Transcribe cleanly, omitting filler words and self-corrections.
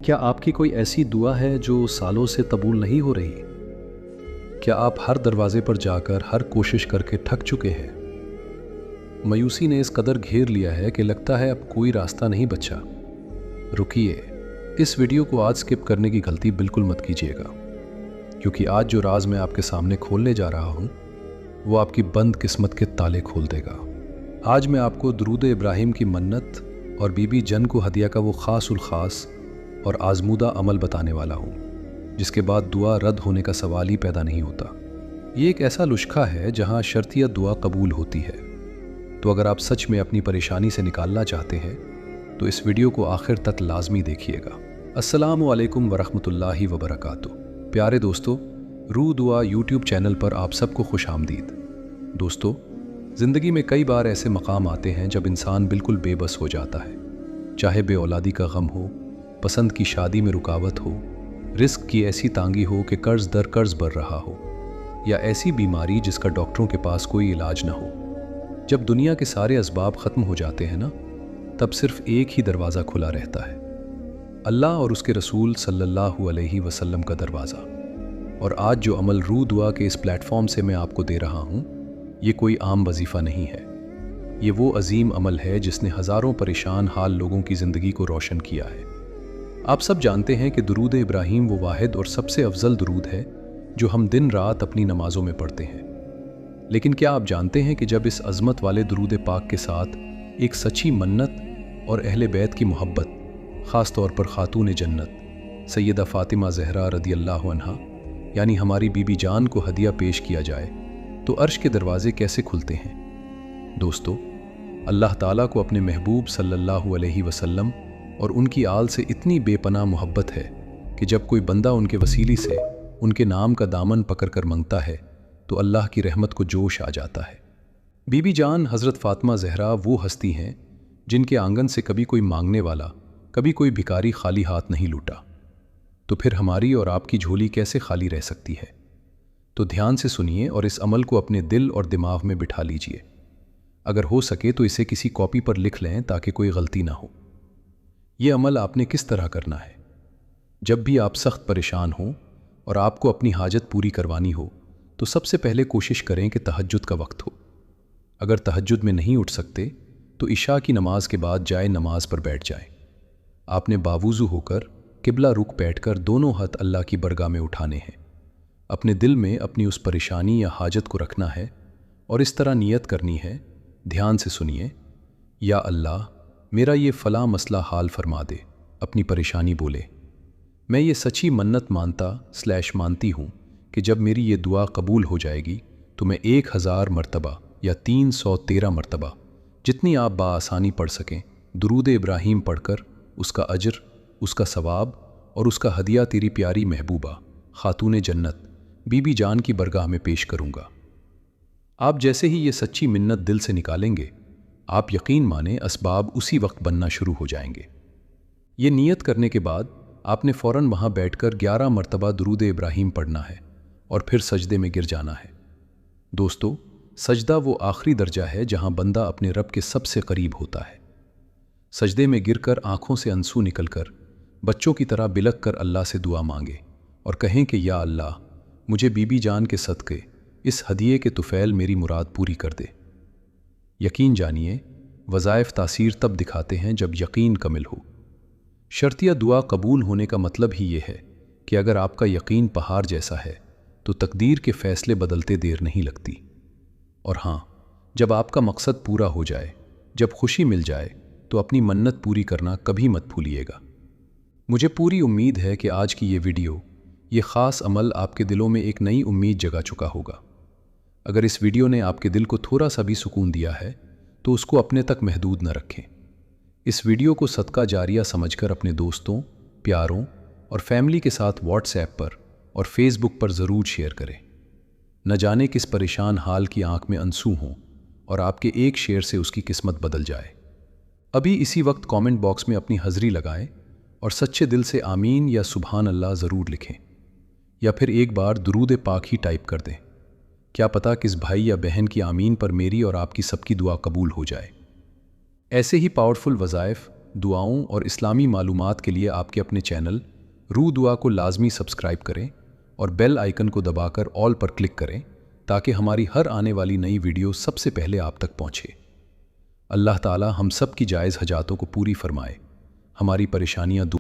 क्या आपकी कोई ऐसी दुआ है जो सालों से कबूल नहीं हो रही? क्या आप हर दरवाजे पर जाकर हर कोशिश करके थक चुके हैं? मायूसी ने इस कदर घेर लिया है कि लगता है अब कोई रास्ता नहीं बचा। रुकिए, इस वीडियो को आज स्किप करने की गलती बिल्कुल मत कीजिएगा, क्योंकि आज जो राज मैं आपके सामने खोलने जा रहा हूँ वो आपकी बंद किस्मत के ताले खोल देगा। आज मैं आपको दुरूद इब्राहिम की मन्नत और बीबी जन को हदिया का वो ख़ास उल ख़ास और आजमूदा अमल बताने वाला हूँ, जिसके बाद दुआ रद्द होने का सवाल ही पैदा नहीं होता। ये एक ऐसा नुस्खा है जहाँ शर्तिया दुआ कबूल होती है। तो अगर आप सच में अपनी परेशानी से निकालना चाहते हैं तो इस वीडियो को आखिर तक लाजमी देखिएगा। अस्सलामु अलैकुम वरहमतुल्लाहि वबरकातुहू। प्यारे दोस्तों, रूह दुआ यूट्यूब चैनल पर आप सबको खुश आमदीद। दोस्तों, ज़िंदगी में कई बार ऐसे मकाम आते हैं जब इंसान बिल्कुल बेबस हो जाता है। चाहे बे औलादी का गम हो, पसंद की शादी में रुकावट हो, रिस्क की ऐसी तांगी हो कि कर्ज दर कर्ज बढ़ रहा हो, या ऐसी बीमारी जिसका डॉक्टरों के पास कोई इलाज ना हो। जब दुनिया के सारे असबाब ख़त्म हो जाते हैं ना, तब सिर्फ एक ही दरवाज़ा खुला रहता है, अल्लाह और उसके रसूल सल्लल्लाहु अलैहि वसल्लम का दरवाज़ा। और आज जो अमल रूह दुआ के इस प्लेटफॉर्म से मैं आपको दे रहा हूँ, ये कोई आम वजीफ़ा नहीं है। ये वो अजीम अमल है जिसने हज़ारों परेशान हाल लोगों की ज़िंदगी को रोशन किया है। आप सब जानते हैं कि दुरूद इब्राहिम वो वाहिद और सबसे अफजल दुरूद है जो हम दिन रात अपनी नमाज़ों में पढ़ते हैं। लेकिन क्या आप जानते हैं कि जब इस अज़मत वाले दुरूद पाक के साथ एक सच्ची मन्नत और अहले बैत की मोहब्बत, ख़ास तौर पर खातून जन्नत सैयदा फ़ातिमा ज़हरा रदियल्लाहु अन्हा यानी हमारी बीबी जान को हदिया पेश किया जाए, तो अर्श के दरवाजे कैसे खुलते हैं? दोस्तों, अल्लाह ताला को अपने महबूब सल्लल्लाहु अलैहि वसल्लम और उनकी आल से इतनी बेपनाह मोहब्बत है कि जब कोई बंदा उनके वसीले से उनके नाम का दामन पकड़ कर मांगता है तो अल्लाह की रहमत को जोश आ जाता है। बीबी जान हज़रत फ़ातिमा ज़हरा वो हस्ती हैं जिनके आंगन से कभी कोई मांगने वाला, कभी कोई भिखारी खाली हाथ नहीं लूटा। तो फिर हमारी और आपकी झोली कैसे खाली रह सकती है? तो ध्यान से सुनिए और इस अमल को अपने दिल और दिमाग में बिठा लीजिए। अगर हो सके तो इसे किसी कॉपी पर लिख लें ताकि कोई गलती ना हो। ये अमल आपने किस तरह करना है? जब भी आप सख्त परेशान हों और आपको अपनी हाजत पूरी करवानी हो, तो सबसे पहले कोशिश करें कि तहज्जुद का वक्त हो। अगर तहज्जुद में नहीं उठ सकते तो इशा की नमाज के बाद जाए नमाज पर बैठ जाएं। आपने बावुज़ू होकर किबला रुख बैठकर दोनों हाथ अल्लाह की बरगाह में उठाने हैं। अपने दिल में अपनी उस परेशानी या हाजत को रखना है और इस तरह नियत करनी है। ध्यान से सुनिए। या अल्लाह, मेरा ये फ़लाँ मसला हाल फरमा दे। अपनी परेशानी बोले। मैं ये सच्ची मन्नत मानती हूँ कि जब मेरी ये दुआ कबूल हो जाएगी तो मैं 1000 मरतबा या 313 मरतबा, जितनी आप बाआसानी पढ़ सकें, दुरूद इब्राहिम पढ़कर उसका अजर, उसका सवाब और उसका हदिया तेरी प्यारी महबूबा खातून जन्नत बीबी जान की बरगाह में पेश करूँगा। आप जैसे ही ये सच्ची मिन्नत दिल से निकालेंगे, आप यकीन माने असबाब उसी वक्त बनना शुरू हो जाएंगे। ये नियत करने के बाद आपने फ़ौरन वहाँ बैठकर 11 मरतबा दुरूद इब्राहिम पढ़ना है और फिर सजदे में गिर जाना है। दोस्तों, सजदा वो आखिरी दर्जा है जहाँ बंदा अपने रब के सबसे करीब होता है। सजदे में गिरकर आँखों से आंसू निकलकर बच्चों की तरह बिलक कर अल्लाह से दुआ मांगे और कहें कि या अल्लाह, मुझे बीबी जान के सदक़े इस हदिये के तुफ़ैल मेरी मुराद पूरी कर दे। यकीन जानिए, वज़ाइफ तासीर तब दिखाते हैं जब यकीन कमिल हो। शर्तिया दुआ कबूल होने का मतलब ही ये है कि अगर आपका यकीन पहाड़ जैसा है तो तकदीर के फ़ैसले बदलते देर नहीं लगती। और हाँ, जब आपका मकसद पूरा हो जाए, जब खुशी मिल जाए, तो अपनी मन्नत पूरी करना कभी मत भूलिएगा। मुझे पूरी उम्मीद है कि आज की ये वीडियो, ये ख़ास अमल आपके दिलों में एक नई उम्मीद जगा चुका होगा। अगर इस वीडियो ने आपके दिल को थोड़ा सा भी सुकून दिया है तो उसको अपने तक महदूद न रखें। इस वीडियो को सदका जारिया समझकर अपने दोस्तों, प्यारों और फैमिली के साथ व्हाट्सएप पर और फेसबुक पर ज़रूर शेयर करें। न जाने किस परेशान हाल की आंख में आंसू हों और आपके एक शेयर से उसकी किस्मत बदल जाए। अभी इसी वक्त कमेंट बॉक्स में अपनी हाज़री लगाएं और सच्चे दिल से आमीन या सुभान अल्लाह ज़रूर लिखें, या फिर एक बार दुरूद पाक ही टाइप कर दें। क्या पता किस भाई या बहन की आमीन पर मेरी और आपकी सबकी दुआ कबूल हो जाए। ऐसे ही पावरफुल वज़ाइफ دعاؤں اور اسلامی معلومات کے لیے آپ کے اپنے چینل روح دعا کو لازمی سبسکرائب کریں اور بیل آئیکن کو دبا کر آل پر کلک کریں تاکہ ہماری ہر آنے والی نئی ویڈیو سب سے پہلے آپ تک پہنچے۔ اللہ تعالی ہم سب کی جائز حاجاتوں کو پوری فرمائے، ہماری پریشانیاں دور